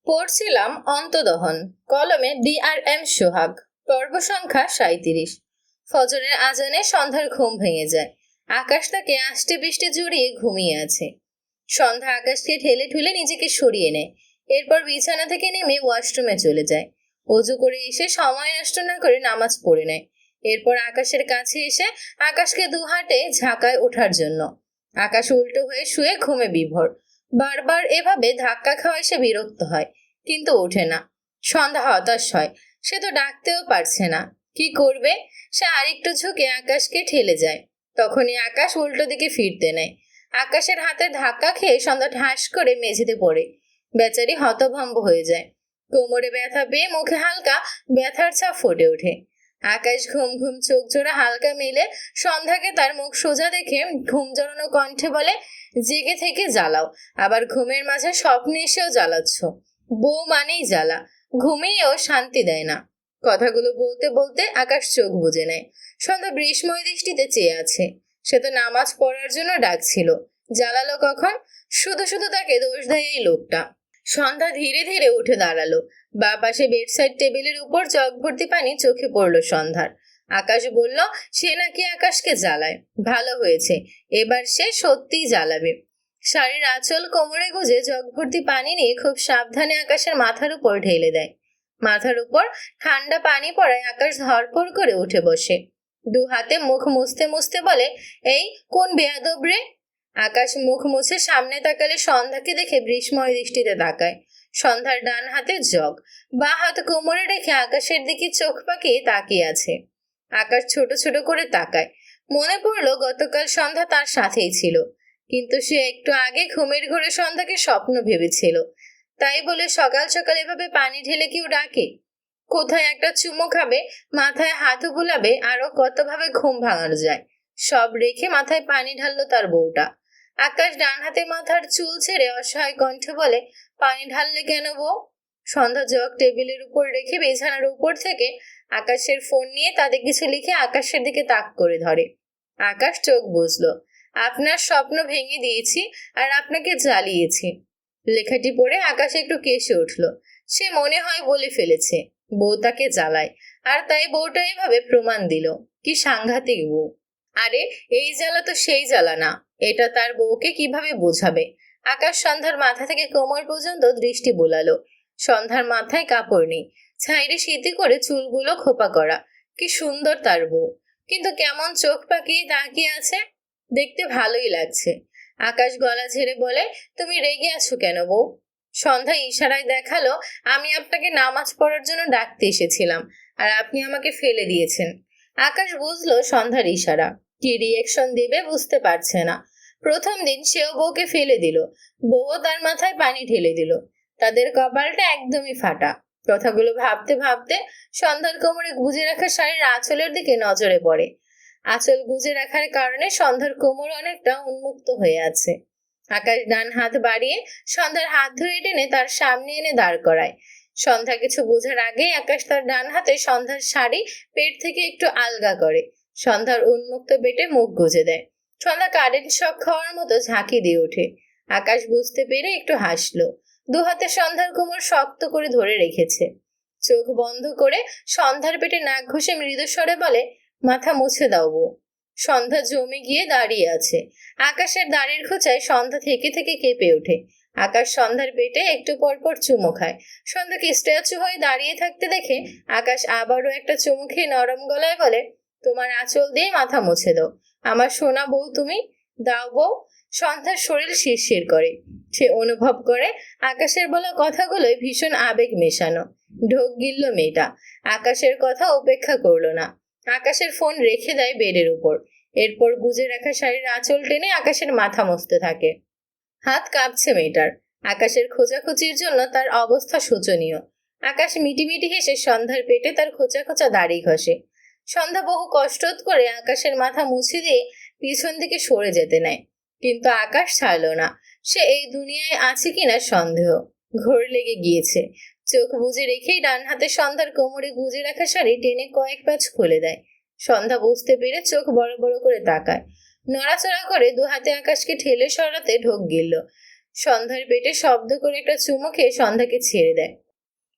পড়ছিলাম অন্তদহন, কলমে DRM সোহাগ। পর্ব সংখ্যা 37। ফজরের আজানে সন্ধ্যার ঘুম ভেঙে যায়। আকাশ তাকে আষ্টে বৃষ্টি জড়িয়ে ঘুমিয়ে আছে। সন্ধ্যা আকাশকে ঠেলে ঠুলে নিজেকে সরিয়ে নেয়। এরপর বিছানা থেকে নেমে ওয়াশরুমে চলে যায়। অজু করে এসে সময় নষ্ট না করে নামাজ পড়ে নেয়। এরপর আকাশের কাছে এসে আকাশকে দুহাতে ঝাঁকায় ওঠার জন্য। আকাশ উল্টো হয়ে শুয়ে ঘুমে বিভোর। বারবার এভাবে ধাক্কা খাওয়ায় সে বিরক্ত হয়, কিন্তু ওঠে না। সন্ধ্যা হতাশ হয়। সে তো ডাকতেও পারছে না। কি করবে? সে আরেকটু ঝুঁকে আকাশকে ঠেলে যায়। তখনই আকাশ উল্টো দিকে ফিরতে নেয়। আকাশের হাতে ধাক্কা খেয়ে সন্ধ্যা ঠাস করে মেঝেতে পড়ে। বেচারি হতভম্ব হয়ে যায়। কোমরে ব্যথা পেয়ে মুখে হালকা ব্যথার ছাপ ফুটে ওঠে। আকাশ ঘুম ঘুম চোখ জোড়া হালকা মেলে সন্ধ্যাকে তার মুখ সোজা দেখে ঘুম জড়ানো কণ্ঠে বলে, জেগে থেকে জ্বালাও, আবার ঘুমের মাঝে স্বপ্নে এসেও জ্বালাচ্ছ। বউ মানেই জ্বালা, ঘুমিয়েও শান্তি দেয় না। কথাগুলো বলতে বলতে আকাশ চোখ বুজে নেয়। সন্ধ্যা বিস্ময় দৃষ্টিতে চেয়ে আছে। সে তো নামাজ পড়ার জন্য ডাকছিল, জ্বালালো কখন? শুধু শুধু তাকে দোষ দেয় এই লোকটা। সন্ধ্যা ধীরে ধীরে উঠে দাঁড়ালো। বা পাশে বেডসাইড টেবিলের উপর জগ ভর্তি পানি চোখে পড়লো সন্ধ্যার। আকাশ বলল সে নাকি আকাশকে জ্বালায়। ভালো হয়েছে, এবার সে সত্যিই জ্বালাবে। শাড়ির আঁচল কোমরে গুজে জগ ভর্তি পানি নিয়ে খুব সাবধানে আকাশের মাথার উপর ঢেলে দেয়। মাথার উপর ঠান্ডা পানি পড়ায় আকাশ ধরপড় করে উঠে বসে। দু হাতে মুখ মুছতে মুছতে বলে, এই কোন বেয়াদব রে? আকাশ মুখ মুছে সামনে তাকালে সন্ধ্যাকে দেখে বিস্ময় দৃষ্টিতে তাকায়। সন্ধ্যার ডান হাতে জগ, বা হাত কোমরে রেখে আকাশের দিকে চোখ পাকিয়ে তাকিয়ে আছে। আকাশ ছোট ছোট করে তাকায়। মনে পড়লো গতকাল সন্ধ্যা তার সাথেই ছিল, কিন্তু সে একটু আগে ঘুমের ঘোরে সন্ধ্যাকে স্বপ্ন ভেবেছিল। তাই বলে সকাল সকাল এভাবে পানি ঢেলে কেউ ডাকে? কোথায় একটা চুমো খাবে, মাথায় হাত বুলাবে, আরো কতভাবে ঘুম ভাঙানো যায়। সব রেখে মাথায় পানি ঢাললো তার বউটা। আকাশ ডান হাতে মাথার চুল ছেড়ে অসহায় কণ্ঠে বলে, পানি ঢাললে কেন বউ? সন্ধ্যা জগ টেবিলের উপর রেখে বিছানার উপর থেকে আকাশের ফোন নিয়ে তাতে কিছু লিখে আকাশের দিকে তাক করে ধরে। আকাশ চোখ বুঝলো। আপনার স্বপ্ন ভেঙে দিয়েছি আর আপনাকে জ্বালিয়েছি। লেখাটি পড়ে আকাশ একটু কেসে উঠল। সে মনে হয় বলে ফেলেছে বউ তাকে জ্বালায়, আর তাই বউটা এভাবে প্রমাণ দিল। কি সাংঘাতিক বউ! আরে এই জ্বালা তো সেই জ্বালা না। এটা তার বউকে কিভাবে বোঝাবে? আকাশ সন্ধ্যার মাথা থেকে কোমর পর্যন্ত দৃষ্টি বোলালো। সন্ধ্যার মাথায় কাপড় নেই, ছাইরে শীতে করে চুলগুলো খোপা করা। কি সুন্দর তার বউ, কিন্তু কেমন চোখ পাকিয়ে তাকিয়ে আছে। দেখতে ভালোই লাগছে। আকাশ গলা ঝেড়ে বলে, তুমি রেগে আছো কেন বউ? সন্ধ্যা ইশারায় দেখালো, আমি আপনাকে নামাজ পড়ার জন্য ডাকতে এসেছিলাম, আর আপনি আমাকে ফেলে দিয়েছেন। আকাশ বুঝলো সন্ধ্যার ইশারা। কি রিয়েকশন দেবে বুঝতে পারছে না। প্রথম দিন সেও বউকে ফেলে দিল, বউও তার মাথায় পানি ঢেলে দিল। তাদের কপালটা একদমই ফাটা। কথাগুলো ভাবতে ভাবতে সন্ধ্যার কোমরে গুজে রাখা শাড়ির আঁচলের দিকে নজরে পড়ে। আঁচল গুজে রাখার কারণে সন্ধ্যার কোমর অনেকটা উন্মুক্ত হয়ে আছে। আকাশ ডান হাত বাড়িয়ে সন্ধ্যার হাত ধরে টেনে তার সামনে এনে দাঁড় করায়। সন্ধ্যা কিছু বোঝার আগেই আকাশ তার ডান হাতে সন্ধ্যার শাড়ি পেট থেকে একটু আলগা করে সন্ধ্যার উন্মুক্ত পেটে মুখ গুজে দেয়। সন্ধ্যা কারেন্ট শক খাওয়ার মতো ঝাঁকি দিয়ে ওঠে। আকাশ বুঝতে পেরে একটু হাসলো। দু হাতে সন্ধ্যার কোমর শক্ত করে ধরে রেখেছে। চোখ বন্ধ করে সন্ধ্যার পেটে নাক ঘষে মৃদু স্বরে বলে, মাথা মুছে দাও বউ। সন্ধ্যা জমে গিয়ে দাঁড়িয়ে আছে। আকাশের দাড়ির খোঁচায় সন্ধ্যা থেকে থেকে কেঁপে ওঠে। আকাশ সন্ধ্যার পেটে একটু পরপর চুমু খায়। সন্ধ্যাকে স্ট্যাচু হয়ে দাঁড়িয়ে থাকতে দেখে আকাশ আবারও একটা চুমু খেয়ে নরম গলায় বলে, তোমার আঁচল দিয়ে মাথা মুছে দাও, আমার সোনা বউ তুমি। দাও বউ। সন্ধ্যার শরীর শিরশির করে। সে অনুভব করে আকাশের বলা কথাগুলোই ভীষণ আবেগ মেশানো। ঢোক গিলল মেয়েটা। আকাশের কথা উপেক্ষা করলো না। আকাশের ফোন রেখে দেয় বেডের উপর। এরপর গুজে রাখা শাড়ির আঁচল টেনে আকাশের মাথা মুছতে থাকে। হাত কাঁপছে মেয়েটার। আকাশের খোঁচাখুচির জন্য তার অবস্থা শোচনীয়। আকাশ মিটিমিটি হেসে সন্ধ্যার পেটে তার খোঁচা খোঁচা দাড়ি ঘষে। সন্ধ্যা বহু কষ্ট করে আকাশের মাথা মুছে দিয়ে পিছন দিকে সরে যেতে নেয়, কিন্তু আকাশ ছাড়লো না। সে এই দুনিয়ায় আছে কিনা সন্দেহ। ঘোর লেগে গিয়েছে। চোখ বুজে রেখেই ডান হাতে সন্ধ্যার কোমরে গুজে রাখা শাড়ি টেনে কয়েক প্যাচ খুলে দেয়। সন্ধ্যা বুঝতে পেরে চোখ বড় বড় করে তাকায়। নড়াচড়া করে দু হাতে আকাশকে ঠেলে সরাতে ঢোক গিলল। সন্ধ্যার পেটে শব্দ করে একটা চুমু খেয়ে সন্ধ্যাকে ছেড়ে দেয়।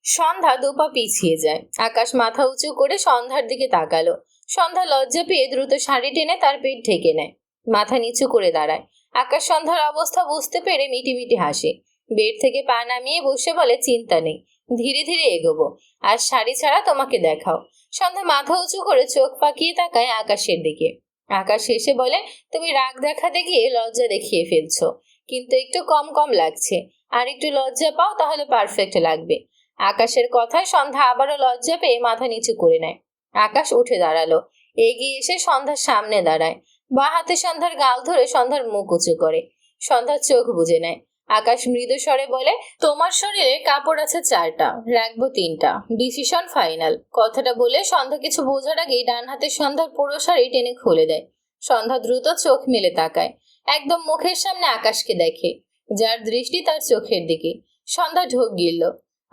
সন্ধ্যা দুপা পিছিয়ে যায়। আকাশ মাথা উঁচু করে সন্ধ্যার দিকে তাকালো। সন্ধ্যা লজ্জা পেয়ে দ্রুত শাড়ি টেনে তার পেট ঢেকে নেয়, মাথা নিচু করে দাঁড়ায়। আকাশ সন্ধ্যার অবস্থা বুঝতে পেরে মিটিমিটি হাসে। বেড থেকে পা নামিয়ে বসে বলে, চিন্তা নেই, ধীরে ধীরে এগোবো। আর শাড়ি ছাড়া তোমাকে দেখাও। সন্ধ্যা মাথা উঁচু করে চোখ পাকিয়ে তাকায় আকাশের দিকে। আকাশ হেসে বলে, তুমি রাগ দেখাতে গিয়ে লজ্জা দেখিয়ে ফেলছো, কিন্তু একটু কম কম লাগছে। আর একটু লজ্জা পাও, তাহলে পারফেক্ট লাগবে। আকাশের কথায় সন্ধ্যা আবারও লজ্জা পেয়ে মাথা নিচু করে নেয়। আকাশ উঠে দাঁড়ালো, এগিয়ে এসে সন্ধ্যার সামনে দাঁড়ায়। বা হাতে সন্ধ্যার গাল ধরে সন্ধ্যার মুখ উঁচু করে। সন্ধ্যার চোখ বুজে নেয়। আকাশ মৃদু স্বরে বলে, তোমার শরীরে কাপড় আছে 4টা, রাখবো 3টা, ডিসিশন ফাইনাল। কথাটা বলে সন্ধ্যা কিছু বোঝার আগেই ডান হাতে সন্ধ্যার পুরো শাড়ি টেনে খুলে দেয়। সন্ধ্যা দ্রুত চোখ মেলে তাকায়, একদম মুখের সামনে আকাশকে দেখে, যার দৃষ্টি তার চোখের দিকে। সন্ধ্যা ঢোক গিলল।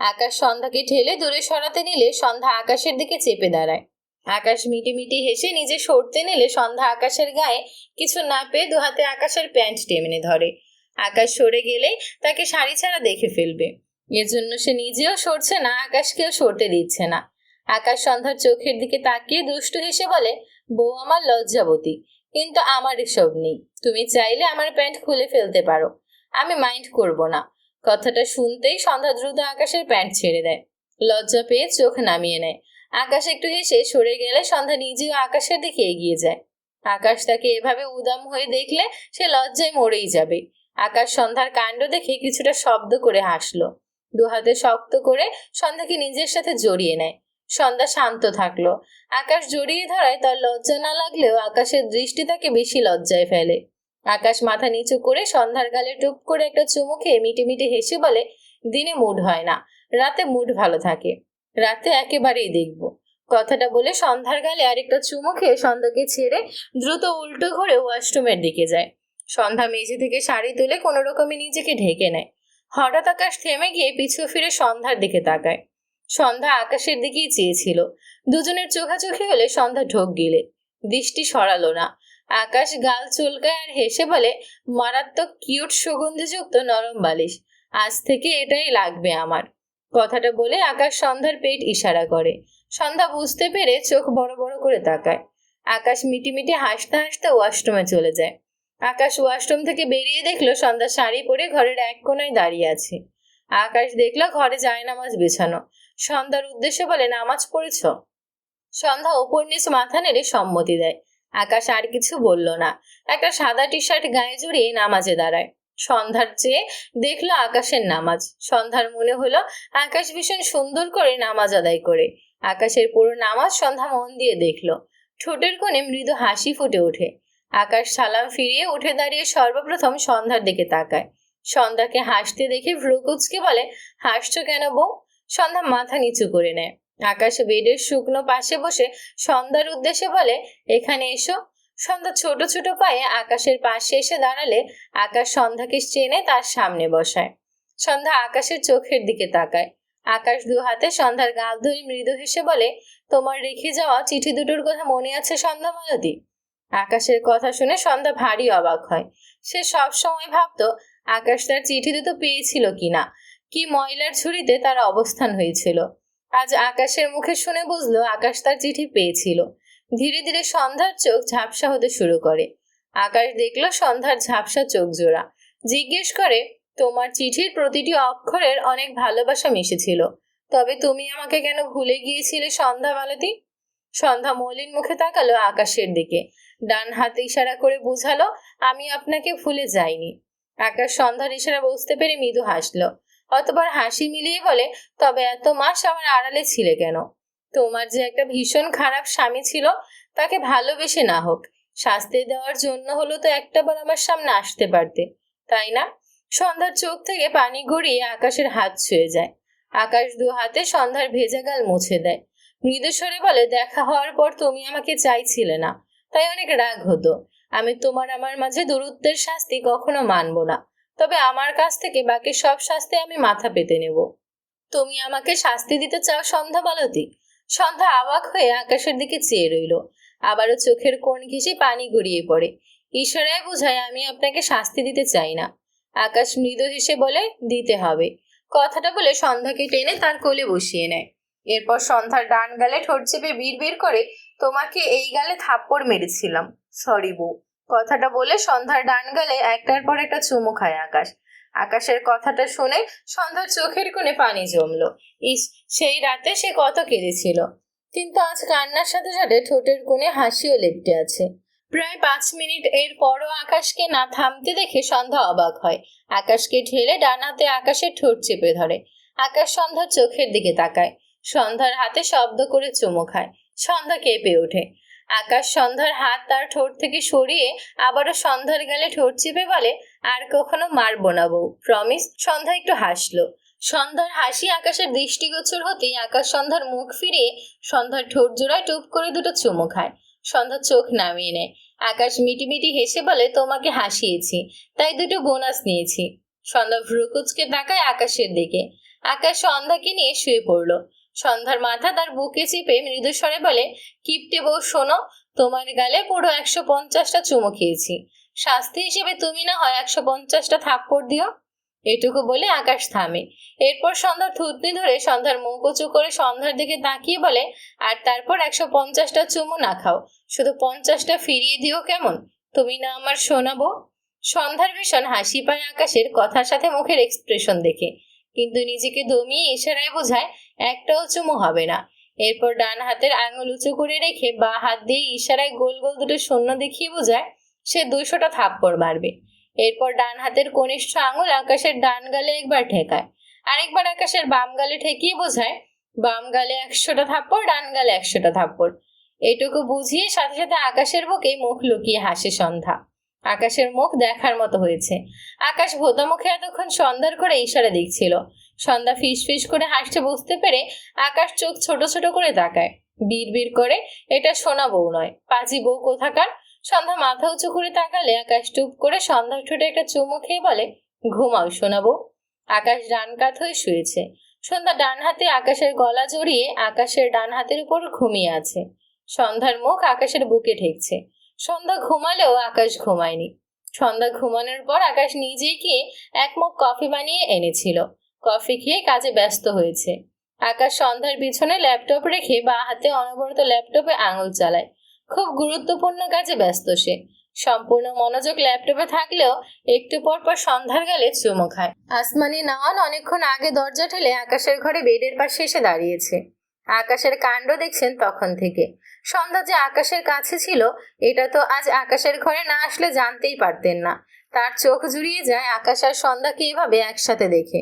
আকাশ সন্ধ্যাকে ঠেলে দূরে সরাতে নিলে সন্ধ্যা আকাশের দিকে চেপে দাঁড়ায়। আকাশ মিটি হেসে নিজে সরতে নিলে সন্ধ্যা আকাশের গায়ে কিছু না পেয়ে দুহাতে আকাশের প্যান্ট টেনে ধরে। আকাশ সরে গেলেই তাকে শাড়ি ছাড়া দেখে ফেলবে, এজন্য সে নিজেও সরছে না, আকাশকেও সরতে দিচ্ছে না। আকাশ সন্ধ্যার চোখের দিকে তাকিয়ে দুষ্টু হেসে বলে, বউ আমার লজ্জাবতী, কিন্তু আমার এসব নেই। তুমি চাইলে আমার প্যান্ট খুলে ফেলতে পারো, আমি মাইন্ড করব না। কথাটা শুনতেই সন্ধ্যা দ্রুত আকাশের প্যান্ট ছেড়ে দেয়। লজ্জা পেয়ে চোখ নামিয়ে নেয়। আকাশ একটু হেসে সরে গেলে সন্ধ্যা নিজেও আকাশের দিকে এগিয়ে যায়। আকাশ তাকে এভাবে উদাম হয়ে দেখলে সে লজ্জায় মরেই যাবে। আকাশ সন্ধ্যার কাণ্ড দেখে কিছুটা শব্দ করে হাসলো। দুহাতে শক্ত করে সন্ধ্যাকে নিজের সাথে জড়িয়ে নেয়। সন্ধ্যা শান্ত থাকলো। আকাশ জড়িয়ে ধরায় তার লজ্জা না লাগলেও আকাশের দৃষ্টি তাকে বেশি লজ্জায় ফেলে। আকাশ মাথা নিচু করে সন্ধ্যার গালে টুপ করে একটা চুমু খেয়ে মিটি হেসে বলে, দিনে মুড হয় না, রাতে মুড ভালো থাকে। রাতে একেবারেই দেখব। কথাটা বলে সন্ধ্যার গালে আরেকটা চুমু খেয়ে সন্ধ্যাকে ছেড়ে দ্রুত উল্টো ঘুরে ওয়াশরুমের দিকে যায়। সন্ধ্যা মেঝে থেকে শাড়ি তুলে কোনো রকমে নিজেকে ঢেকে নেয়। হঠাৎ আকাশ থেমে গিয়ে পিছু ফিরে সন্ধ্যার দিকে তাকায়। সন্ধ্যা আকাশের দিকেই চেয়েছিল। দুজনের চোখাচোখি হলে সন্ধ্যা ঢোক গিলে, দৃষ্টি সরালো না। আকাশ গাল চুলকায় আর হেসে বলে, মারাত্মক কিউট সুগন্ধিযুক্ত নরম বালিশ, আজ থেকে এটাই লাগবে আমার। কথাটা বলে আকাশ সন্ধ্যার পেট ইশারা করে। সন্ধ্যা বুঝতে পেরে চোখ বড় বড় করে তাকায়। আকাশ মিটি হাসতে হাসতে ওয়াশরুমে চলে যায়। আকাশ ওয়াশরুম থেকে বেরিয়ে দেখলো সন্ধ্যা শাড়ি পরে ঘরের এক কোনায় দাঁড়িয়ে আছে। আকাশ দেখলো ঘরে জায়নামাজ বিছানো। সন্ধ্যার উদ্দেশ্যে বলে, নামাজ পড়েছ? সন্ধ্যা ওপর নিচ মাথা নেড়ে সম্মতি দেয়। আকাশ আর কিছু বলল না। একটা সাদা টি শার্ট গায়ে জড়িয়ে নামাজে দাঁড়ায়। সন্ধ্যার চেয়ে দেখলো আকাশের নামাজ। সন্ধ্যার মনে হলো আকাশ ভীষণ সুন্দর করে নামাজ আদায় করে। আকাশের পুরো নামাজ সন্ধ্যা মন দিয়ে দেখলো। ঠোঁটের কোণে মৃদু হাসি ফুটে ওঠে। আকাশ সালাম ফিরিয়ে উঠে দাঁড়িয়ে সর্বপ্রথম সন্ধ্যার দিকে তাকায়। সন্ধ্যাকে হাসতে দেখে ভ্রু কুঁচকে বলে, হাসছো কেন বউ? সন্ধ্যা মাথা নিচু করে নেয়। আকাশ বেডের শুকনো পাশে বসে সন্ধ্যার উদ্দেশ্যে বলে, এখানে এসো। সন্ধ্যা ছোট ছোট পায়ে আকাশের পাশে এসে দাঁড়ালে আকাশ সন্ধ্যাকে চেনে তার সামনে বসায়। সন্ধ্যা আকাশের চোখের দিকে তাকায়। আকাশ দু হাতে সন্ধ্যার গাল ধরে মৃদু হেসে বলে, তোমার রেখে যাওয়া চিঠি দুটোর কথা মনে আছে সন্ধ্যা মালতী? আকাশের কথা শুনে সন্ধ্যা ভারী অবাক হয়। সে সব সময় ভাবতো আকাশ তার চিঠি দুটো পেয়েছিল কিনা, কি ময়লার ঝুড়িতে তার অবস্থান হয়েছিল। আজ আকাশের মুখে শুনে বুঝলো আকাশ তার চিঠি পেয়েছিল। ধীরে ধীরে সন্ধ্যার চোখ ঝাপসা হতে শুরু করে। আকাশ দেখলো সন্ধ্যার ঝাপসা চোখ জোড়া। জিজ্ঞেস করে, তোমার চিঠির প্রতিটি অক্ষরের অনেক ভালোবাসা মিশেছিল, তবে তুমি আমাকে কেন ভুলে গিয়েছিলে সন্ধ্যা মালতী? সন্ধ্যা মলিন মুখে তাকালো আকাশের দিকে। ডান হাতে ইশারা করে বুঝালো, আমি আপনাকে ভুলে যাইনি। আকাশ সন্ধ্যার ইশারা বুঝতে পেরে মৃদু হাসলো। অতবার হাসি মিলিয়ে বলে, তবে এত মাস আমার আড়ালে ছিলে কেন? তোমার যে একটা ভীষণ খারাপ স্বামী ছিল, তাকে ভালোবেসে না হোক শাস্তি দেওয়ার জন্য হলো তো একটাবার আমার সামনে আসতে পারতে, তাই না? সন্ধ্যার চোখ থেকে পানি গড়িয়ে আকাশের হাত ছুঁয়ে যায়। আকাশ দু হাতে সন্ধ্যার ভেজা গাল মুছে দেয়। মৃদু স্বরে বলে, দেখা হওয়ার পর তুমি আমাকে চাইছিলে না, তাই অনেক রাগ হতো। আমি আমার মাঝে দূরত্বের শাস্তি কখনো মানব না, তবে আমার কাছ থেকে বাকি সব শাস্তি আমি মাথা পেতে নেব। তুমি আমাকে শাস্তি দিতে চাও সন্ধ্যা মালতী? সন্ধ্যা অবাক হয়ে আকাশের দিকে চেয়ে রইল। আবারও চোখের কোণ ঘেঁষে পানি গড়িয়ে পড়ে। ইশারায় বোঝায়, আমি আপনাকে শাস্তি দিতে চাই না, আকাশ মৃদু হেসে বলে, দিতে হবে। কথাটা বলে সন্ধ্যাকে টেনে তার কোলে বসিয়ে নেয়। এরপর সন্ধ্যার ডান গালে ঠোঁট চেপে বিড়বিড় করে, তোমাকে এই গালে থাপ্পড় মেরেছিলাম, সরি বউ। কথাটা বলে সন্ধ্যার ডান গালে একটার পর একটা চুমু খায় আকাশ। আকাশের কথাটা শুনে সন্ধ্যার চোখের কোণে পানি জমলো। ইস, সেই রাতে সে কত কেঁদেছিল, কিন্তু আজ কান্নার সাথে সাথে ঠোঁটের কোণে হাসিও লেপ্টে আছে। প্রায় 5 মিনিট এর পরও আকাশকে না থামতে দেখে সন্ধ্যা অবাক হয়। আকাশকে ঠেলে ডান হাতে আকাশের ঠোঁট চেপে ধরে। আকাশ সন্ধ্যার চোখের দিকে তাকায়। সন্ধ্যার হাতে শব্দ করে চুমু খায়। সন্ধ্যা কেঁপে ওঠে। আকাশ সন্ধ্যার হাত তার ঠোঁট থেকে সরিয়ে আবারও সন্ধ্যার গালে ঠোঁট চেপে বলে, আর কখনো মারবো না বউ, প্রমিস। সন্ধ্যা একটু হাসলো। সন্ধ্যার হাসি আকাশের দৃষ্টিগোচর হতেই আকাশ সন্ধ্যার মুখ ফিরিয়ে সন্ধ্যার ঠোঁট জোড়ায় টুপ করে দুটো চুমু খায়। সন্ধ্যা চোখ নামিয়ে নেয়। আকাশ মিটিমিটি হেসে বলে, তোমাকে হাসিয়েছি, তাই দুটো বোনাস নিয়েছি। সন্ধ্যা ভ্রুকুচকে তাকায় আকাশের দিকে। আকাশ সন্ধ্যাকে নিয়ে শুয়ে পড়লো। সন্ধ্যার মাথা তার বুকে চেপে মৃদু স্বরে বলে, কিপটে বউ শোনো, তোমার গালে পুরো 150টা চুমু খেয়েছি, শাস্তি হিসেবে তুমি না হয় 150টা থাপ্পড় দিও। এটুকু বলে আকাশ থামে। এরপর সন্ধ্যা থুতনি ধরে সন্ধ্যার মুখ উঁচু করে সন্ধ্যার দিকে তাকিয়ে বলে, আর তারপর 150টা চুমু না খাও, শুধু 50টা ফিরিয়ে দিও কেমন? তুমি না আমার শোনাবো। সন্ধ্যার ভীষণ হাসি পায় আকাশের কথার সাথে মুখের এক্সপ্রেশন দেখে, কিন্তু নিজেকে দমিয়ে ইশারায় বোঝায় একটাও চুমু হবে না। এরপর ডান হাতের আঙুল উঁচু করে রেখে বা হাত দিয়ে ইশারায় গোল গোল দুটো শূন্য দেখিয়ে বোঝায় সে 200টা থাপ্পড় মারবে। এরপর ডান হাতের কনিষ্ঠ আঙুল আকাশের ডান গালে একবার ঠেকায়, আরেকবার আকাশের বাম গালে ঠেকিয়ে বোঝায় বাম গালে 100টা থাপ্পড়, ডান গালে 100টা থাপ্পড়। এইটুকু বুঝিয়ে সাথে সাথে আকাশের বুকে মুখ লুকিয়ে হাসে সন্ধ্যা। আকাশের মুখ দেখার মতো হয়েছে। আকাশ ভোতা মুখে এতক্ষণ সন্ধ্যার করে ইশারা দেখছিল। সন্ধ্যা ফিস ফিস করে হাসতে বুঝতে পেরে আকাশ চোখ ছোট ছোট করে তাকায়, বিড় করে, এটা সোনা বউ নয়, পাজি বউ কোথাকার। সন্ধ্যা মাথা উঁচু করে তাকালে আকাশ টুপ করে সন্ধ্যার ঠোঁটে একটা চুমু খেয়ে বলে, ঘুমাও শোনাবো। আকাশ ডান কাত হয়ে শুয়েছে। সন্ধ্যা ডান হাতে আকাশের গলা জড়িয়ে আকাশের ডান হাতের উপর ঘুমিয়ে আছে। সন্ধ্যার মুখ আকাশের বুকে ঠেকছে। সন্ধ্যা ঘুমালেও আকাশ ঘুমায়নি। সন্ধ্যা ঘুমানোর পর আকাশ নিজেই গিয়ে এক মগ কফি বানিয়ে এনেছিল। কফি খেয়ে কাজে ব্যস্ত হয়েছে। আকাশ সন্ধ্যার পিছনে ল্যাপটপ রেখে বা হাতে অনবরত ল্যাপটপে আঙুল চালায়। খুব গুরুত্বপূর্ণ কাজে ব্যস্ত সে। সম্পূর্ণ মনোযোগ ল্যাপটপে থাকলেও একটু পর পর সন্ধ্যার গালে চুমু খায়। আসমানি নাওয়ান অনেকক্ষণ আগে দরজা ঠেলে আকাশের ঘরে বেডের পাশে এসে দাঁড়িয়েছে। আকাশের কাণ্ড দেখছেন তখন থেকে। সন্ধ্যা যে আকাশের কাছে ছিল এটা তো আজ আকাশের ঘরে না আসলে জানতেই পারতেন না। তার চোখ জুড়িয়ে যায় আকাশ আর সন্ধ্যাকে এইভাবে একসাথে দেখে।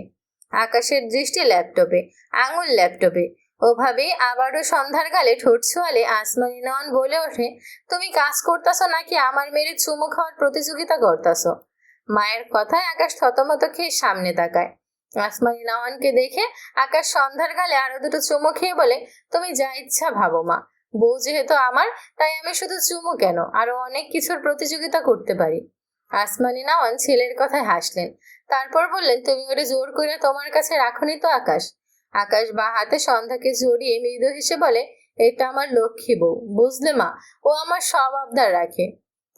আকাশের দৃষ্টি ল্যাপটপে, আঙুল ল্যাপটপে। ওভাবে আবারও সন্ধ্যার গালে ঠোঁট ছোঁয়ালে আসমানি নয়ন বলে ওঠে, তুমি কাজ করতেছো নাকি আমার মেরে চুমু খাওয়ার প্রতিযোগিতা করতেছো? মায়ের কথায় আকাশ থতমত খেয়ে সামনে তাকায়। আসমানি নয়নকে দেখে আকাশ সন্ধ্যার গালে আরো দুটো চুমু খেয়ে বলে, তুমি যা ইচ্ছা ভাবো মা, বউ যেহেতু আমার, তাই আমি শুধু চুমু কেন, আরো অনেক কিছুর প্রতিযোগিতা করতে পারি। আসমানি নয়ন ছেলের কথায় হাসলেন। তারপর বললেন, তুমি ওরে জোর করে তোমার কাছে রাখনি তো আকাশ? আকাশ বা হাতে সন্ধ্যাকে জড়িয়ে মৃদু হেসে বলে, এটা আমার লক্ষ্মী বউ, বুঝলে মা, ও আমার সব আবদার রাখে।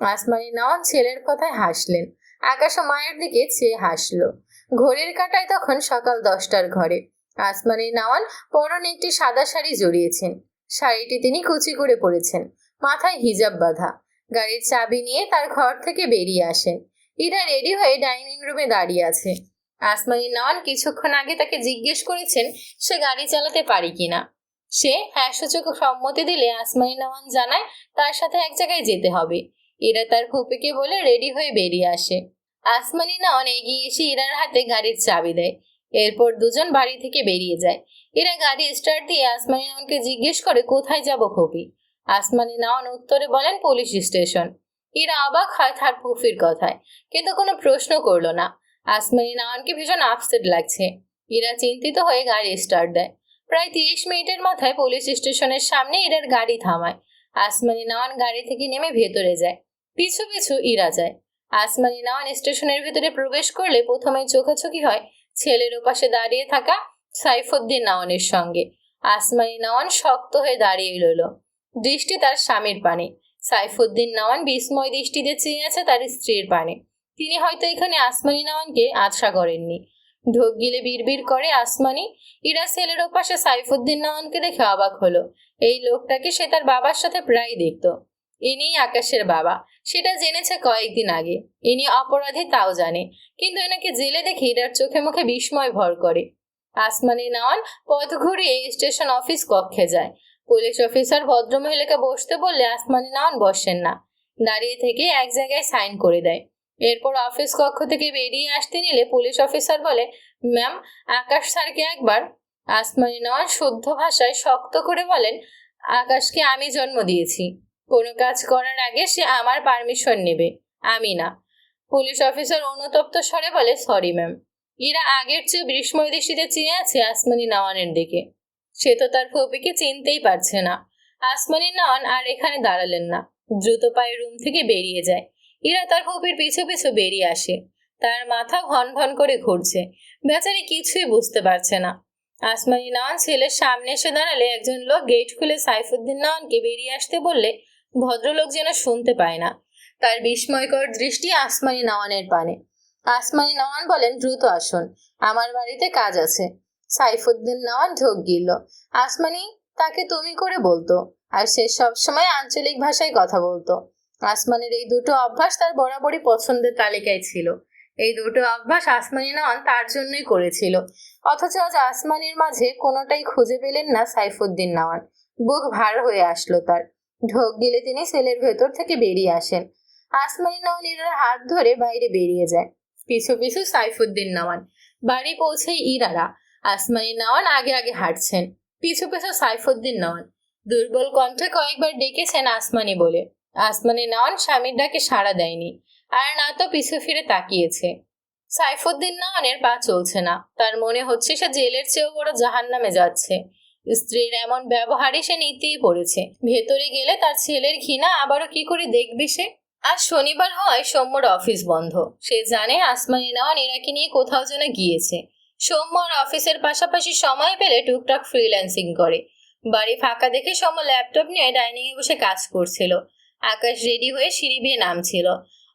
আসমানি নয়ন ছেলের কথায় হাসলেন। আকাশ মায়ের দিকে চেয়ে হাসলো। ঘড়ির কাঁটায় তখন সকাল 10টার ঘরে। আসমানি নয়ন পরনে একটি সাদা শাড়ি জড়িয়েছেন। শাড়িটি তিনি কুচি করে পরেছেন, মাথায় হিজাব বাঁধা। গাড়ির চাবি নিয়ে তার ঘর থেকে বেরিয়ে আসেন। ইরা রেডি হয়ে ডাইনিং রুমে দাঁড়িয়ে আছে। আসমানি নয়ন কিছুক্ষণ আগে তাকে জিজ্ঞেস করেছেন সে গাড়ি চালাতে পারি কিনা। সে হ্যাঁ সূচক সম্মতি দিলে আসমানি নয়ন জানায় তার সাথে এক জায়গায় যেতে হবে। ইরা তার ফুপিকে বলে রেডি হয়ে বেরিয়ে আসে। আসমানি নয়ন এগিয়ে এসে ইরার হাতে গাড়ির চাবি দেয়। এরপর দুজন বাড়ি থেকে বেরিয়ে যায়। ইরা গাড়ি স্টার্ট দিয়ে আসমানি নয়নকে জিজ্ঞেস করে, কোথায় যাব ফুপি? আসমানি নয়ন উত্তরে বলেন, পুলিশ স্টেশন। ইরা অবাক হয় তার ফুফির কথায়, কিন্তু কোনো প্রশ্ন করলো না। আসমানি নয়নকে ভীষণ আপসেট লাগছে। ইরা চিন্তিত হয়ে গাড়ি স্টার্ট দেয়। প্রায় 30 মিনিটের মাথায় পুলিশ স্টেশনের সামনে ইরার গাড়ি থামায়। আসমানি নয়ন গাড়ি থেকে নেমে ভেতরে যায়। পিছু পিছু ইরা যায়। আসমানি নয়ন স্টেশনের ভিতরে প্রবেশ করলে প্রথমে চোখাচোখি হয় ছেলের ওপাশে দাঁড়িয়ে থাকা সাইফুদ্দিন নয়নের সঙ্গে। আসমানি নয়ন শক্ত হয়ে দাঁড়িয়ে রইল, দৃষ্টি তার স্বামীর পানে। সাইফুদ্দিন নয়ন বিস্ময় দৃষ্টিতে চেয়ে আছে তার স্ত্রীর পানে। তিনি হয়তো এখানে আসমানি নওয়ানকে আশা করেননি। ঢোক গিলে বিড়বিড় করে আসমানি। ইরা সেলের ওপাশে সাইফুদ্দিন নওয়ানকে দেখে অবাক হলো। এই লোকটাকে সে তার বাবার সাথে প্রায় দেখত। ইনি আকাশের বাবা, সেটা জেনেছে কয়েকদিন আগে। ইনি অপরাধী তাও জানে, কিন্তু এনাকে জেলে দেখে ইরার চোখে মুখে বিস্ময় ভর করে। আসমানি নওয়ান পথ ঘুরিয়ে স্টেশন অফিস কক্ষে যায়। পুলিশ অফিসার ভদ্রমহিলাকে বসতে বললে আসমানি নওয়ান বসেন না, দাঁড়িয়ে থেকে এক জায়গায় সাইন করে দেয়। এরপর অফিস কক্ষ থেকে বেরিয়ে আসতে নিলে পুলিশ অফিসার বলে, ম্যাম, আকাশ স্যারকে একবার। আসমানি নওয়ান শুদ্ধ ভাষায় শক্ত করে বলেন, আকাশকে আমি জন্ম দিয়েছি। কোনো কাজ করার আগে সে আমার পারমিশন নেবে, আমি না। পুলিশ অফিসার অনুতপ্ত স্বরে বলে, সরি ম্যাম। ইরা আগের চেয়ে বিস্ময় দৃষ্টিতে চেয়ে আছে আসমানি নওয়ানের দিকে। সে তো তার ফুপিকে চিনতেই পারছে না। আসমানি নওয়ান আর এখানে দাঁড়ালেন না, দ্রুত পায়ে রুম থেকে বেরিয়ে যায়। ইরা তার ফুপির পিছু পিছু বেরিয়ে আসে। তার মাথা ঘন ঘন করে ঘুরছে, বেচারি কিছুই বুঝতে পারছে না। আসমানি নওয়ান ছেলের সামনে এসে দাঁড়ালে একজন লোক গেট খুলে সাইফুদ্দিন নওয়ানকে বেরিয়ে আসতে বললে ভদ্রলোক যেন শুনতে পায় না। তার বিস্ময়কর দৃষ্টি আসমানি নওয়ানের পানে। আসমানি নওয়ান বলেন, দ্রুত আসুন, আমার বাড়িতে কাজ আছে। সাইফুদ্দিন নওয়ান ঢোক গিলল। আসমানি তাকে তুমি করে বলতো, আর সে সবসময় আঞ্চলিক ভাষায় কথা বলতো। আসমানির এই দুটো অভ্যাস তার বরাবরই পছন্দের তালিকায় ছিল। এই দুটো অভ্যাস আসমানি নওয়ান তার জন্যই করেছিল, অথচ আজ আসমানির মাঝে কোনোটাই খুঁজে পেলেন না সাইফুদ্দিন নওয়ান। বুক ভার হয়ে আসলো তার। ঢোক গিলে তিনি সেলের ভেতর থেকে বেরিয়ে আসেন। আসমানি নওয়ান ইরার হাত ধরে বাইরে বেরিয়ে যায়, পিছু পিছু সাইফুদ্দিন নওয়ান। বাড়ি পৌঁছেই ইরারা। আসমানি নওয়ান আগে আগে হাঁটছেন, পিছু পিছু সাইফুদ্দিন নওয়ান। দুর্বল কণ্ঠে কয়েকবার ডেকেছেন আসমানি বলে। আসমানি নওয়ান স্বামীর ডাকে সাড়া দেয়নি, আর না তো পিছু ফিরে তাকিয়েছে। সাইফুদ্দিন নওয়ানের পা চলছে না। তার মনে হচ্ছে সে জেলের চেয়েও বড় জাহান্নামে যাচ্ছে। স্ত্রীর এমন ব্যবহারে সে নিতেই পড়েছে। ভেতরে গেলে তার ছেলের ঘৃণা আবারও কি করে দেখবে সে। আজ শনিবার হওয়ায় সৌম্যর অফিস বন্ধ। সে জানে আসমানি নওয়ান ইরাকে নিয়ে কোথাও যেন গিয়েছে। সৌম্য আর অফিসের পাশাপাশি সময় পেলে টুকটাক ফ্রিল্যান্সিং করে। বাড়ি ফাঁকা দেখে সৌম্য ল্যাপটপ নিয়ে ডাইনিং এ বসে কাজ করছিল। আকাশ রেডি হয়ে সিঁড়ি বেয়ে নামছিল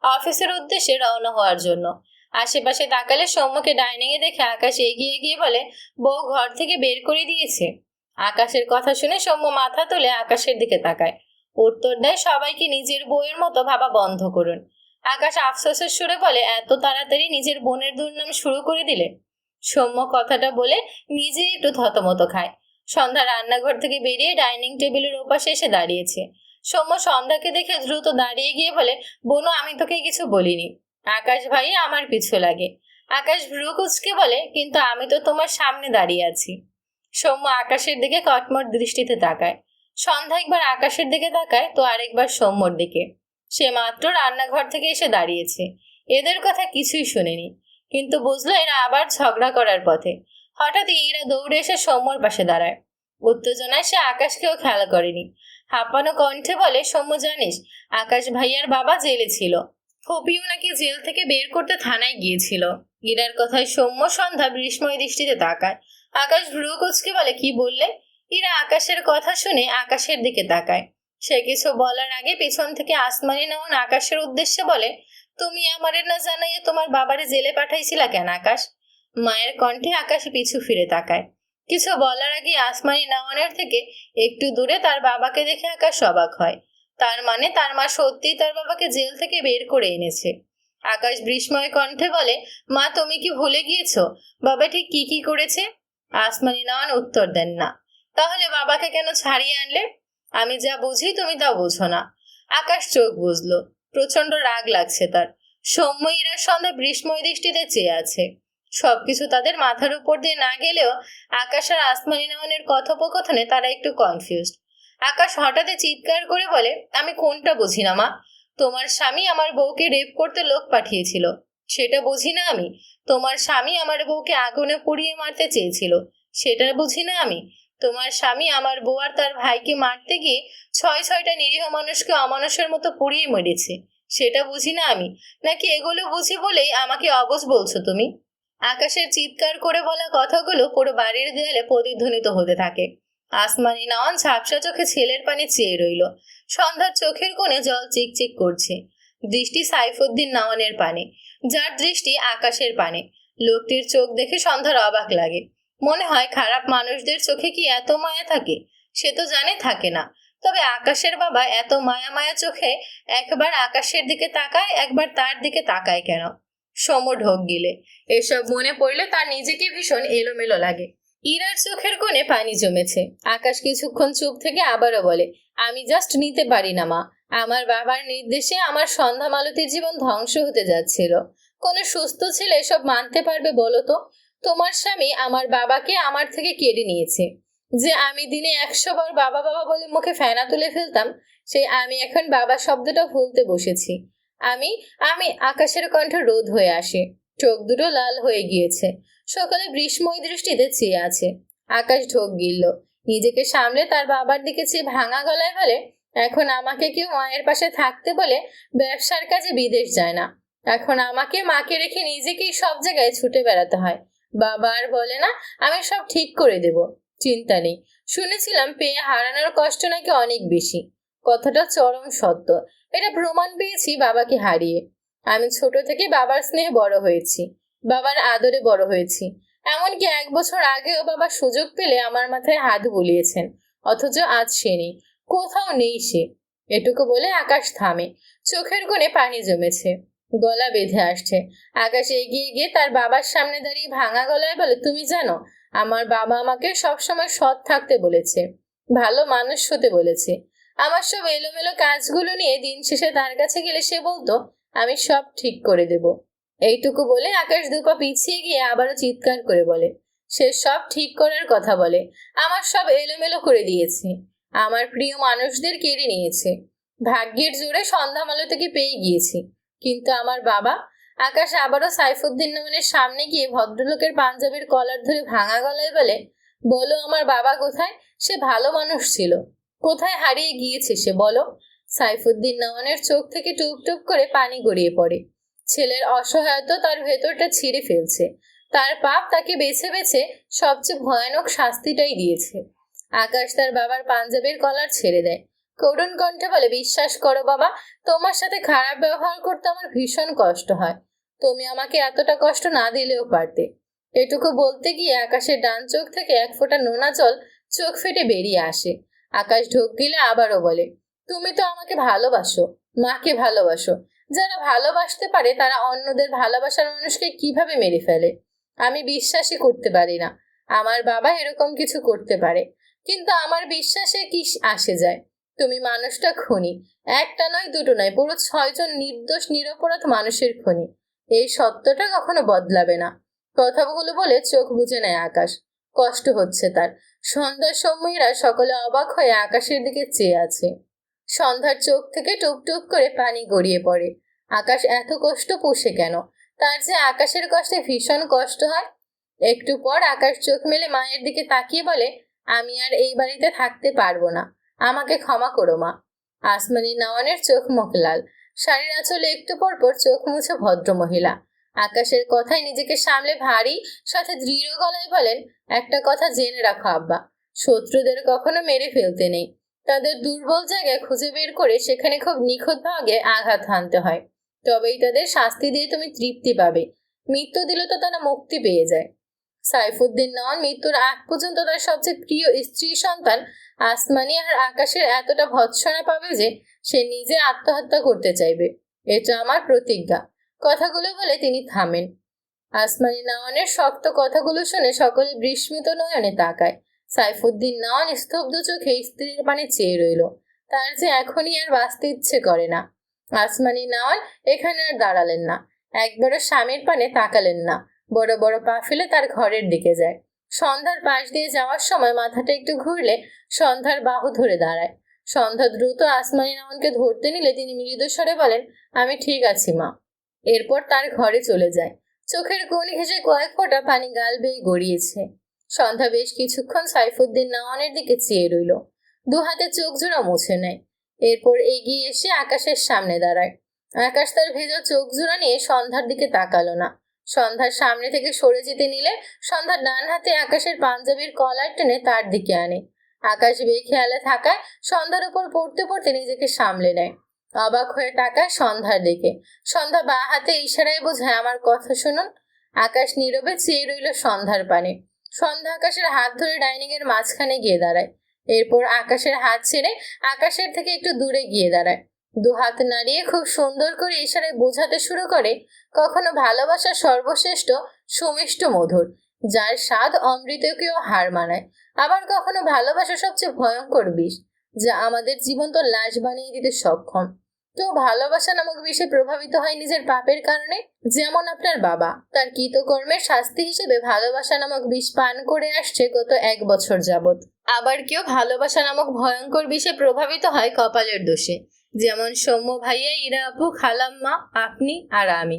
অফিসের উদ্দেশ্যে রওনা হওয়ার জন্য। আশেপাশে তাকালে সৌম্যকে ডাইনিং এ দেখে আকাশ এগিয়ে গিয়ে বলে, বউ ঘর থেকে বের করে দিয়েছে। আকাশের কথা শুনে সৌম্য মাথা তুলে আকাশের দিকে তাকায়। উত্তর দেয়, সবাইকে নিজের বউয়ের মতো ভাবা বন্ধ করুন। আকাশ আফসোসের সুরে বলে, এত তাড়াতাড়ি নিজের বোনের দুর্নাম শুরু করে দিলে। সৌম্য কথাটা বলে নিজে একটু থতমত খায়। সন্ধ্যা রান্নাঘর থেকে বেরিয়ে ডাইনিং টেবিলের ওপাশে এসে দাঁড়িয়েছে। সৌম্য সন্ধ্যাকে দেখে দ্রুত দাঁড়িয়ে গিয়ে বলে, বোনু, আমি তোকে কিছু বলিনি। আকাশ ভাই আমার পিছু লাগে। আকাশ ভ্রু কুচকে বলে, কিন্তু আমি তো তোমার সামনে দাঁড়িয়ে আছি। সৌম্য আকাশের দিকে কটমট দৃষ্টিতে তাকায়। সন্ধ্যা একবার আকাশের দিকে তাকায় তো আরেকবার সৌম্যর দিকে। সে মাত্র রান্নাঘর থেকে এসে দাঁড়িয়েছে, এদের কথা কিছুই শুনেনি, কিন্তু বুঝলো এরা আবার ঝগড়া করার পথে। হঠাৎই এরা দৌড়ে এসে সৌম্যর পাশে দাঁড়ায়। উত্তেজনায় সে আকাশকেও খেয়াল করেনি। হাঁপানো কণ্ঠে বলে, সৌম্য জানিস, আকাশ ভাইয়ার বাবা জেলে ছিল। ফপিও নাকি জেল থেকে বের করতে থানায় গিয়েছিল। ইরার কথায় সৌম্য সন্ধ্যা বিস্ময় দৃষ্টিতে তাকায়। আকাশ ভ্রু কুচকে বলে, কি বললে? ইরা আকাশের কথা শুনে আকাশের দিকে তাকায়। সে কিছু বলার আগে পিছন থেকে আসমানি নওয়ান আকাশের উদ্দেশ্যে বলে, তুমি আমারে না জানাইয়া তোমার বাবারে জেলে পাঠাইছিলা কেন আকাশ? মায়ের কণ্ঠে আকাশ পিছু ফিরে তাকায়। কিছু বলার আগে আসমানি নওয়ানের থেকে একটু দূরে তার বাবাকে দেখে আকাশ অবাক হয়। তার মানে তার মা সত্যিই তার বাবাকে জেল থেকে বের করে এনেছে। আকাশ বিস্ময় কণ্ঠে বলে, মা তুমি কি ভুলে গিয়েছো বাবা ঠিক কি কি করেছে? আসমানি নওয়ান উত্তর দেন না। তাহলে বাবাকে কেন ছাড়িয়ে আনলে? আমি যা বুঝি তুমি তা বুঝো না। আকাশ চোখ বুঝলো। প্রচন্ড রাগ লাগছে তার। সৌম্য ইরার সন্ধ্যা বিস্ময় দৃষ্টিতে চেয়ে আছে। সবকিছু তাদের মাথার উপর দিয়ে না গেলেও আকাশ আর আসমানি নওয়ানের কথোপকথনে তারা একটু কনফিউজড। আকাশ হঠাৎ চিৎকার করে বলে, আমি কোনটা বুঝি না মা? তোমার স্বামী আমার বউকে রেপ করতে লোক পাঠিয়েছিল, সেটা বুঝি না আমি? তোমার স্বামী আমার বউকে আগুনে পুড়িয়ে মারতে চেয়েছিল, সেটা বুঝি না আমি? তোমার স্বামী আমার বউ আর তার ভাইকে মারতে গিয়ে 6-6টা নিরীহ মানুষকে অমানুষের মতো পুড়িয়ে মেরেছে, সেটা বুঝি না আমি? নাকি এগুলো বুঝি বলেই আমাকে অবুঝ বলছো তুমি? আকাশের চিৎকার করে বলা কথাগুলো পুরো বাড়ির দেয়ালে প্রতিধ্বনিত হতে থাকে। আসমানি নওয়ান ঝাপসা চোখে ছেলের পানে চেয়ে রইল। সন্ধ্যার চোখের কোণে জল চিকচিক করছে। দৃষ্টি সাইফুদ্দিন নওয়ানের পানে, যার দৃষ্টি আকাশের পানে। লোকটির চোখ দেখে সন্ধ্যার অবাক লাগে। মনে হয় খারাপ মানুষদের চোখে কি এত মায়া থাকে? সে তো জানে থাকে না। তবে আকাশের বাবা এত মায়া মায়া চোখে একবার আকাশের দিকে তাকায়, একবার তার দিকে তাকায় কেন? সমু ঢোক গিলে। এসব মনে পড়লে তার নিজেকে ভীষণ এলোমেলো লাগে। ইরার চোখের কোণে পানি জমেছে। আকাশ কিছুক্ষণ চুপ থেকে আবারও বলে, আমি জাস্ট নিতে পারি না মা। আমার বাবার নির্দেশে আমার সন্ধ্যা মালতীর জীবন ধ্বংস হতে যাচ্ছিল। কোনো সুস্থ ছেলে এসব মানতে পারবে বলো তো? তোমার স্বামী আমার বাবাকে আমার থেকে কেড়ে নিয়েছে। যে আমি দিনে 100 বার বাবা বাবা বলে মুখে ফেনা তুলে ফেলতাম, সেই আমি এখন বাবা শব্দটা ভুলতে বসেছি। আমি আমি আকাশের কণ্ঠ রোধ হয়ে আসে। চোখ দুটো লাল হয়ে গিয়েছে। সকালে বিস্ময় দৃষ্টিতে চেয়ে আছে। আকাশ ঢোক গিলল। নিজেকে সামলে তার বাবার দিকে চেয়ে ভাঙা গলায় বলে, এখন আমাকে কেউ মায়ের পাশে থাকতে বলে ব্যবসার কাজে বিদেশ যায় না। এখন আমাকে মাকে রেখে নিজেকেই সব জায়গায় ছুটে বেড়াতে হয়। বাবা আর বলে না আমি সব ঠিক করে দেব, চিন্তা নেই। শুনেছিলাম পেয়ে হারানোর কষ্ট নাকি অনেক বেশি। কথাটা চরম সত্য। এটা প্রমাণ পেয়েছি বাবাকে হারিয়ে। আমি ছোট থেকে বাবার স্নেহে বড় হয়েছি, বাবার আদরে বড় হয়েছি। এমনকি 1 বছর আগেও বাবা সুযোগ পেলে আমার মাথায় হাত বুলিয়েছেন, অথচ আজ সে নেই, কোথাও নেই সে। এটুকু বলে আকাশ থামে। চোখের কোণে পানি জমেছে, গলা বেঁধে আসছে। আকাশ এগিয়ে গিয়ে তার বাবার সামনে দাঁড়িয়ে ভাঙা গলায় বলে, তুমি জানো আমার বাবা আমাকে সবসময় সৎ থাকতে বলেছে, ভালো মানুষ হতে বলেছে। আমার সব এলোমেলো কাজগুলো নিয়ে দিন শেষে তার কাছে গেলে সে বলতো আমি সব ঠিক করে দেব। এইটুকু বলে আকাশ দুপা পিছিয়ে গিয়ে আবারও চিৎকার করে বলে, সে সব ঠিক করার কথা বলে, আমার সব এলোমেলো করে দিয়েছে, আমার প্রিয় মানুষদের কেড়ে নিয়েছে। ভাগ্যের জোরে সন্ধ্যামালো থেকে পেয়ে গিয়েছি, কিন্তু আমার বাবা। আকাশ আবারও সাইফুদ্দিন নওয়ানের সামনে গিয়ে ভদ্রলোকের পাঞ্জাবির কলার ধরে ভাঙা গলায় বলে, বলো আমার বাবা কোথায়? সে ভালো মানুষ ছিল, কোথায় হারিয়ে গিয়েছে সে বলো? সাইফুদ্দিন নওয়ানের চোখ থেকে টুপ টুপ করে পানি গড়িয়ে পড়ে। ছেলের অসহায়তা তার ভেতরটা ছিঁড়ে ফেলছে। তার পাপ তাকে বেছে বেছে সবচেয়ে ভয়ানক শাস্তিটাই দিয়েছে। আকাশ তার বাবার পাঞ্জাবির কলার ছেড়ে দেয়। করুণ কণ্ঠে বলে, বিশ্বাস করো বাবা, তোমার সাথে খারাপ ব্যবহার করতে আমার ভীষণ কষ্ট হয়। তুমি আমাকে এতটা কষ্ট না দিলেও পারতে। এটুকু বলতে গিয়ে আকাশের ডান চোখ থেকে 1 ফোঁটা নোনা জল চোখ ফেটে বেরিয়ে আসে। আকাশ ঢোক গিলে আবারও বলে, তুমি তো আমাকে ভালোবাসো, মাকে ভালোবাসো। যারা ভালোবাসতে পারে তারা অন্যদের ভালোবাসার মানুষকে কিভাবে মেরে ফেলে? আমি বিশ্বাসই করতে পারি না আমার বাবা এরকম কিছু করতে পারে। কিন্তু আমার বিশ্বাসে কি আসে যায়? তুমি মানুষটা খুনি, একটা নয় দুটো নয়, পুরো 6 জন নির্দোষ নিরপরাধ মানুষের খুনি। এই সত্যটা কখনো বদলাবে না। কথাগুলো বলে চোখ বুজে নেয় আকাশ। কষ্ট হচ্ছে তার। সন্ধ্যার সময়রা সকলে অবাক হয়ে আকাশের দিকে চেয়ে আছে। সন্ধ্যার চোখ থেকে টুপ টুপ করে পানি গড়িয়ে পড়ে। আকাশ এত কষ্ট পুষে কেন? তার যে আকাশের কষ্টে ভীষণ কষ্ট হয়। একটু পর আকাশ চোখ মেলে মায়ের দিকে তাকিয়ে বলে, আমি আর এই বাড়িতে থাকতে পারবো না, আমাকে ক্ষমা করো মা। আসমানি নওয়ানের চোখ মুখ লাল। শাড়ির আঁচলে একটু পর পর চোখ মুছে ভদ্র মহিলা। আকাশের কথায় নিজেকে সামলে ভারী সাথে দৃঢ় গলায় বলেন, একটা কথা জেনে রাখো আব্বা, শত্রুদের কখনো মেরে ফেলতে নেই, তাদের দুর্বল জায়গায় খুঁজে বের করে সেখানে খুব নিখুঁতভাবে আঘাত হানতে হয়। তবেই তাদের শাস্তি দিয়ে তুমি তৃপ্তি পাবে। মৃত্যু দিলে তো তারা মুক্তি পেয়ে যায়। সাইফুদ্দিন নওয়ান মৃত্যুর আগ পর্যন্ত তার সবচেয়ে প্রিয় স্ত্রী সন্তান আসমানি আর আকাশের এতটা ভৎসনা পাবে যে সে নিজে আত্মহত্যা করতে চাইবে। এটা আমার প্রতিজ্ঞা। কথাগুলো বলে তিনি থামেন। আসমানি নওয়ানের শক্ত কথাগুলো শুনে সকলে বিস্মিত নয়নে তাকায়। সাইফুদ্দিন নওয়ান স্তব্ধ চোখে স্ত্রীর পানে চেয়ে রইল। তার যে এখনই আর বাঁচতে ইচ্ছে করে না। আসমানি নওয়ান এখানে আর দাঁড়ালেন না, একবারও স্বামীর পানে তাকালেন না। বড় বড় পা ফেলে তার ঘরের দিকে যায়। সন্ধ্যার পাশ দিয়ে যাওয়ার সময় মাথাটা একটু ঘুরলে সন্ধ্যার বাহু ধরে দাঁড়ায়। সন্ধ্যা দ্রুত আসমানি নওয়ানকে ধরতে নিলে তিনি মৃদু স্বরে বলেন, আমি ঠিক আছি মা। এরপর তার ঘরে চলে যায়। চোখের কোণ ঘেঁষে কয়েক ফোঁটা পানি গাল বেয়ে গড়িয়েছে। সন্ধ্যা বেশ কিছুক্ষণ সাইফুদ্দিন নওয়ানের দিকে চেয়ে রইল। 2 হাতে চোখ জোড়া মুছে নেয়। এরপর এগিয়ে এসে আকাশের সামনে দাঁড়ায়। আকাশ তার ভেজা চোখ জোড়া নিয়ে সন্ধ্যার দিকে তাকালো না। সন্ধ্যার সামনে থেকে সরে যেতে নিলে সন্ধ্যার ডান হাতে আকাশের পাঞ্জাবির কলার টেনে তার দিকে আনে। আকাশ বেখেয়ালে থাকায় সন্ধ্যার উপর পড়তে পড়তে নিজেকে সামলে নেয়। অবাক হয়ে তাকায় সন্ধ্যার দিকে। সন্ধ্যা বা হাতে ইশারায় বোঝায় আমার কথা শুনুন। আকাশ নীরবে চেয়ে রইল সন্ধ্যার পানে। সন্ধ্যা আকাশের হাত ধরে ডাইনিং এর মাঝখানে গিয়ে দাঁড়ায়। এরপর আকাশের হাত ছেড়ে আকাশের থেকে একটু দূরে গিয়ে দাঁড়ায়। দু হাত নাড়িয়ে খুব সুন্দর করে ইশারায় বোঝাতে শুরু করে, কখনো ভালোবাসা সর্বশ্রেষ্ঠ সুমিষ্ট মধুর, যার স্বাদ অমৃতকেও হার মানায়। আবার কখনো ভালোবাসা সবচেয়ে ভয়ঙ্কর বিষ, যা আমাদের জীবন্ত লাশ বানিয়ে দিতে সক্ষম। কেউ ভালোবাসা নামক বিষে প্রভাবিত হয় নিজের পাপের কারণে, যেমন আপনার বাবা তার কৃতকর্মের শাস্তি হিসেবে ভালোবাসা নামক বিষ পান করে আসছে গত 1 বছর যাবত। আবার কেউ ভালোবাসা নামক ভয়ঙ্কর বিষে প্রভাবিত হয় কপালের দোষে, যেমন সৌম্য ভাইয়া, ইরা আপু, খালাম্মা, আপনি আর আমি।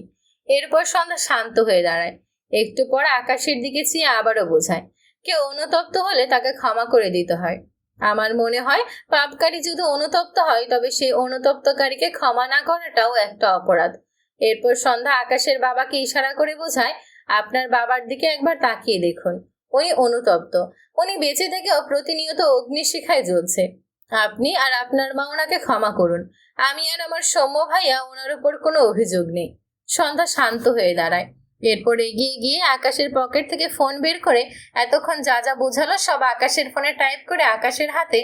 এরপর সন্ধ্যা শান্ত হয়ে দাঁড়ায়। একটু পর আকাশের দিকে চেয়ে আবারও বোঝায়, কেউ অনুতপ্ত হলে তাকে ক্ষমা করে দিতে হয়। আমার মনে হয় পাপকারী যদি অনুতপ্ত হয়, তবে সেই অনুতপ্তকারীকে ক্ষমা না করাটাও একটা অপরাধ। এরপর সন্ধ্যা আকাশের বাবাকে ইশারা করে বোঝায়, আপনার বাবার দিকে একবার তাকিয়ে দেখুন, উনি অনুতপ্ত। উনি বেঁচে থেকেও প্রতিনিয়ত অগ্নিশিখায় জ্বলছে। আপনি আর আপনার মা ওনাকে ক্ষমা করুন। আমি আর আমার সৌম্য ভাইয়া ওনার উপর কোনো অভিযোগ নেই। সন্ধ্যা শান্ত হয়ে দাঁড়ায়। এরপর এগিয়ে গিয়ে আকাশের পকেট থেকে ফোন বের করে এতক্ষণ যা যা বোঝালো সব আকাশের ফোনে টাইপ করে আকাশের হাতে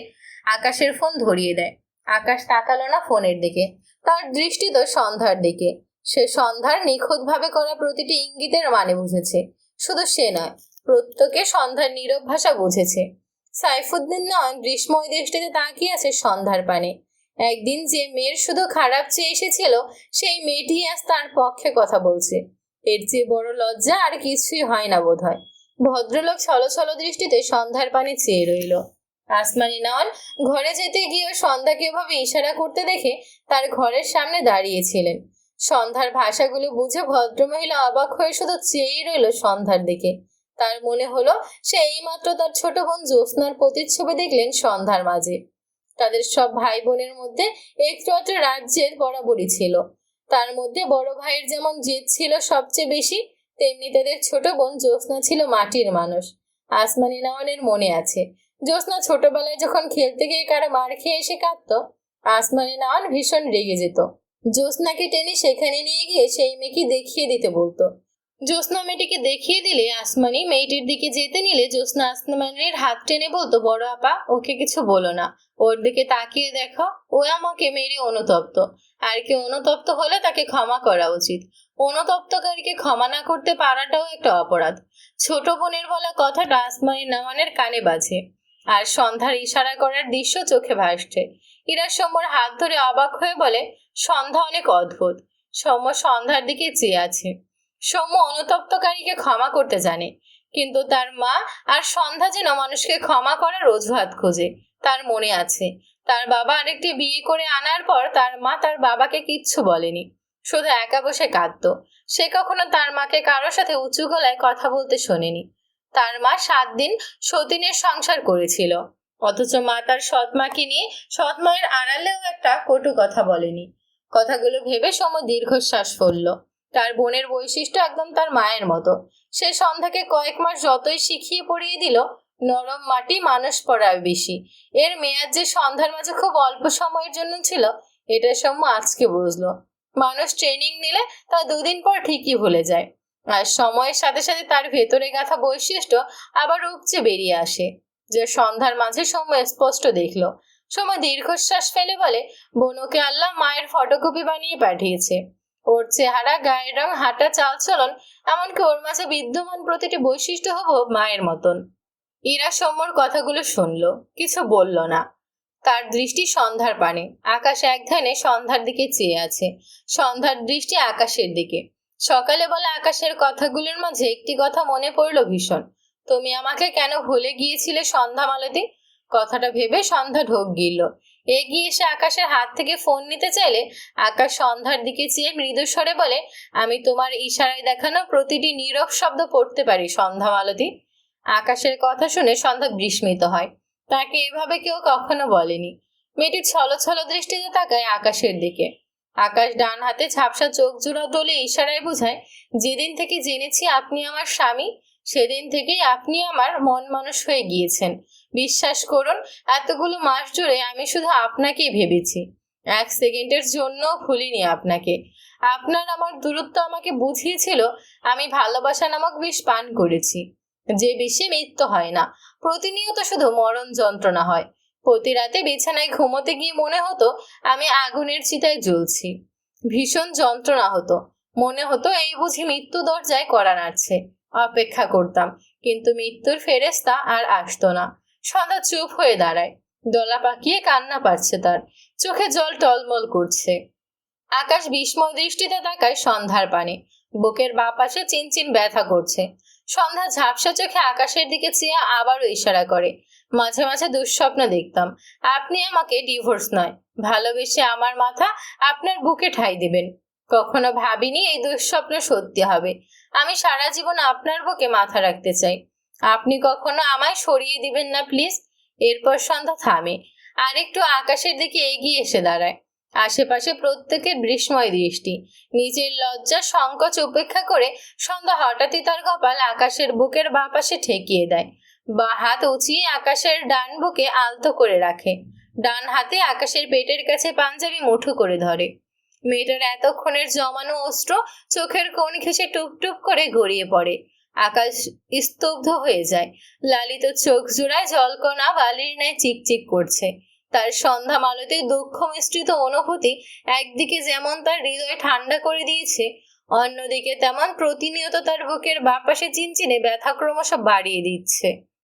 আকাশের ফোন ধরিয়ে দেয়। আকাশ তাকালো না ফোনের দিকে, তার দৃষ্টি তো সন্ধ্যার দিকে। সে সন্ধ্যার নিখুঁতভাবে করা প্রতিটি ইঙ্গিতের মানে বুঝেছে। শুধু সে নয়, প্রত্যেকে সন্ধ্যার নীরব ভাষা বুঝেছে। সাইফুদ্দিন নয়ন গ্রীষ্ময় দৃষ্টিতে তাকিয়ে আছে সন্ধ্যার পানে। একদিন যে মেয়ের শুধু খারাপ চেয়ে এসেছিল, সেই মেয়েটি আজ তার পক্ষে কথা বলছে। এর চেয়ে বড় লজ্জা আর কিছুই হয় না বোধহয়। ভদ্রলোক ছলছল দৃষ্টিতে সন্ধ্যার পানে চেয়ে রইল। আসমানি নয়ন ঘরে যেতে গিয়ে সন্ধ্যাকে এভাবে ইশারা করতে দেখে তার ঘরের সামনে দাঁড়িয়েছিলেন। সন্ধ্যার ভাষাগুলো বুঝে ভদ্রমহিলা অবাক হয়ে শুধু চেয়েই রইল সন্ধ্যার দিকে। তার মনে হলো সে এইমাত্র তার ছোট বোন জ্যোৎস্নার প্রতিচ্ছবি দেখলেন সন্ধ্যার মাঝে। তাদের সব ভাই বোনের মধ্যে একটু রাজ্যের বরাবরই ছিল। তার মধ্যে বড় ভাইয়ের যেমন জেদ ছিল সবচেয়ে বেশি, তেমনি তাদের ছোট বোন জ্যোৎস্না ছিল মাটির মানুষ। আসমানি নয়নের মনে আছে, জ্যোৎস্না ছোটবেলায় যখন খেলতে গিয়ে কারো মার খেয়ে এসে কাঁদত, আসমানি নয়ন ভীষণ রেগে যেত। জ্যোৎস্নাকে টেনে সেখানে নিয়ে গিয়ে সেই মেয়েকে দেখিয়ে দিতে বলতো। জ্যোৎস্না মেয়েটিকে দেখিয়ে দিলে আসমানি মেয়েটির দিকে যেতে নিলে জ্যোৎস্না আসমানির হাত টেনে বলতো, বড় আপা, ওকে কিছু বলো না, ওর দিকে তাকিয়ে দেখো, ও আমাকে মেরে অনুতপ্ত। আর কেউ অনুতপ্ত হলে তাকে ক্ষমা করা উচিত। অনুতপ্তকারীকে ক্ষমা না করতে পারাটাও একটা অপরাধ। ছোট বোনের বলা কথাটা আসমানি নয়নের কানে বাজে, আর সন্ধ্যার ইশারা করার দৃশ্য চোখে ভাসছে। ইরা সৌম্যর হাত ধরে অবাক হয়ে বলে, সন্ধ্যা অনেক অদ্ভুত। সৌম্য সন্ধ্যার দিকে চেয়ে আছে। সৌম্য অনুতপ্তকারীকে ক্ষমা করতে জানে, কিন্তু তার মা আর সন্ধ্যা যেন মানুষকে ক্ষমা করার অজুহাত খোঁজে। তার মনে আছে, তার বাবা আরেকটি বিয়ে করে আনার পর তার মা তার বাবাকে কিচ্ছু বলেনি, শুধু একা বসে কাঁদতো। সে কখনো তার মাকে কারোর সাথে উঁচু গলায় কথা বলতে শোনেনি। তার মা 7 দিন সতীনের সংসার করেছিল, অথচ মা তার সৎমাকে নিয়ে সৎমায়ের আড়ালেও একটা কটু কথা বলেনি। কথাগুলো ভেবে সৌম্য দীর্ঘশ্বাস ফেলল। তার বোনের বৈশিষ্ট্য একদম তার মায়ের মতো। সে সন্ধ্যাকে কয়েক মাস যতই শিখিয়ে পড়িয়ে দিল, নরম মাটি মানুষ পড়ায় বেশি। এর মেয়াদ যে সন্ধ্যার মাঝে খুব অল্প সময়ের জন্য ছিল, এটা সৌম্য আজকে বুঝলো। মানুষ ট্রেনিং নিলে তা 2 দিন পর ঠিকই ভুলে যায়, আর সময়ের সাথে সাথে তার ভেতরে গাঁথা বৈশিষ্ট্য আবার উপচে বেরিয়ে আসে, যে সন্ধ্যার মাঝে সৌম্য স্পষ্ট দেখলো। সৌম্য দীর্ঘশ্বাস ফেলে বলে, বোনকে আল্লাহ মায়ের ফটোকপি বানিয়ে পাঠিয়েছে। ওর চেহারা, গায়ের রং, হাঁটা, চালচলন, এমনকি ওর মাঝে বিদ্যমান প্রতিটি বৈশিষ্ট্য হবো মায়ের মতন। ইরা সৌম্যর কথাগুলো শুনলো, কিছু বলল না। তার দৃষ্টি সন্ধ্যার পানে। আকাশ এক ধ্যানে সন্ধ্যার দিকে চেয়ে আছে, সন্ধ্যার দৃষ্টি আকাশের দিকে। সকালে বলা আকাশের কথাগুলোর মাঝে একটি কথা মনে পড়ল ভীষণ। তুমি আমাকে কেন ভুলে গিয়েছিলে সন্ধ্যা মালতী? কথাটা ভেবে সন্ধ্যা ঢোক গিলল। এগিয়ে এসে আকাশের হাত থেকে ফোন নিতে চাইলে আকাশ সন্ধ্যার দিকে চেয়ে মৃদু স্বরে বলে, আমি তোমার ইশারায় দেখানো প্রতিটি নীরব শব্দ পড়তে পারি সন্ধ্যা মালতী। আকাশের কথা শুনে সন্ধ্যা বিস্মিত হয়। তাকে এভাবে কেউ কখনো বলেনি। মেয়েটি ছলছল দৃষ্টিতে তাকায় আকাশের দিকে। আকাশ ডান হাতে ঝাপসা চোখ জোড়া তোলে ইশারায় বোঝায়, যেদিন থেকে জেনেছি আপনি আমার স্বামী, সেদিন থেকেই আপনি আমার মন মানুষ হয়ে গিয়েছেন। বিশ্বাস করুন, এতগুলো মাস জুড়ে আমি শুধু আপনাকেই ভেবেছি। এক সেকেন্ডের জন্য ভুলিনি আপনাকে। আপনার আমার দূরত্ব আমাকে বুঝিয়েছিল আমি ভালোবাসা নামক বিষ পান করেছি, যে বিষে মৃত্যু হয় না, প্রতিনিয়ত শুধু মরণ যন্ত্রণা হয়। প্রতি রাতে বিছানায় ঘুমোতে গিয়ে মনে হতো আমি আগুনের চিতায় জ্বলছি। ভীষণ যন্ত্রণা হতো। মনে হতো এই বুঝি মৃত্যু দরজায় কড়া নাড়ছে। অপেক্ষা করতাম, কিন্তু মৃত্যুর ফেরেস্তা আর আসতো না। সন্ধ্যা চুপ হয়ে দাঁড়ায়, দলা পাকিয়ে কান্না পাচ্ছে তার, চোখে জল টলমল করছে। আকাশ বিস্ময় দৃষ্টিতে তাকায় সন্ধ্যার পানে। বুকের বাঁ পাশে চিনচিন ব্যথা করছে। সন্ধ্যা ঝাপসা চোখে আকাশের দিকে চেয়ে আবারও ইশারা করে। মাঝে মাঝে দুঃস্বপ্ন দেখতাম আপনি আমাকে ডিভোর্স নয়, ভালোবেসে আমার মাথা আপনার বুকে ঠাঁই দিবেন। কখনো ভাবিনি এই দুঃস্বপ্ন সত্যি হবে। আমি সারা জীবন আপনার বুকে মাথা রাখতে চাই। আপনি কখনো আমায় সরিয়ে দিবেন না প্লিজ। এরপর সন্ধ্যা থামে, আর একটু আকাশের দিকে এগিয়ে এসে দাঁড়ায়। আশেপাশে প্রত্যেকের বিস্ময় দৃষ্টি। নিজের লজ্জা সংকোচ উপেক্ষা করে সন্ধ্যা হঠাৎই তার কপাল আকাশের বুকের বাঁ পাশে ঠেকিয়ে দেয়। বা হাত উঁচিয়ে আকাশের ডান বুকে আলতো করে রাখে। ডান হাতে আকাশের পেটের কাছে পাঞ্জাবি মুঠো করে ধরে। মেয়েটার এতক্ষণের জমানো অস্ত্র চোখের কোণ ঘেঁষে টুপটুপ করে গড়িয়ে পড়ে। আকাশ স্তব্ধ হয়ে যায়। লালিত চোখ জোড়ায় জলকণা বালির ন্যায় চিকচিক করছে। তার সন্ধ্যা মালতে দুঃখ মিশ্রিত অনুভূতি একদিকে যেমন তার হৃদয় ঠান্ডা করে দিয়েছে, অন্যদিকে তেমন প্রতিনিয়ত তার বুকের বাঁ পাশে চিনচিনে ব্যথা ক্রমশ বাড়িয়ে দিচ্ছে।